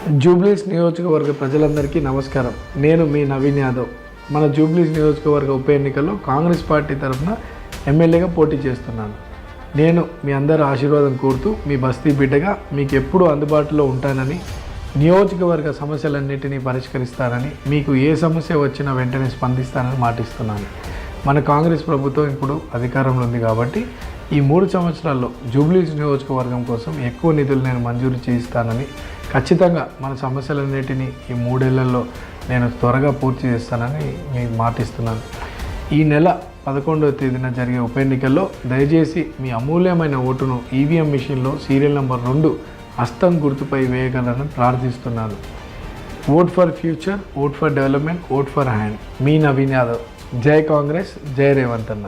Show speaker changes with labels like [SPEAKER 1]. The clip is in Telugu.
[SPEAKER 1] జూబ్లీస్ నియోజకవర్గ ప్రజలందరికీ నమస్కారం. నేను మీ నవీన్ యాదవ్. మన జూబ్లీస్ నియోజకవర్గ ఉప ఎన్నికల్లో కాంగ్రెస్ పార్టీ తరఫున ఎమ్మెల్యేగా పోటీ చేస్తున్నాను. నేను మీ అందరి ఆశీర్వాదం కోరుతూ మీ బస్తీ బిడ్డగా మీకు ఎప్పుడూ అందుబాటులో ఉంటానని, నియోజకవర్గ సమస్యలన్నింటినీ పరిష్కరిస్తానని, మీకు ఏ సమస్య వచ్చినా వెంటనే స్పందిస్తానని మాటిస్తున్నాను. మన కాంగ్రెస్ ప్రభుత్వం ఇప్పుడు అధికారంలో ఉంది కాబట్టి ఈ 3 సంవత్సరాల్లో జూబ్లీస్ నియోజకవర్గం కోసం ఎక్కువ నిధులు నేను మంజూరు చేయిస్తానని, ఖచ్చితంగా మన సమస్యలన్నిటినీ ఈ 3 ఏళ్లలో నేను త్వరగా పూర్తి చేస్తానని మీకు మాటిస్తున్నాను. ఈ నెల 11వ తేదీన జరిగే ఉప ఎన్నికల్లో దయచేసి మీ అమూల్యమైన ఓటును ఈవీఎం మిషన్లో సీరియల్ నెంబర్ 2 హస్తం గుర్తుపై వేయగలరని ప్రార్థిస్తున్నాను. Vote for future, vote for development, vote for hand. మీ నవీన్ యాదవ్. జై కాంగ్రెస్, జై రేవంత్ అన్న.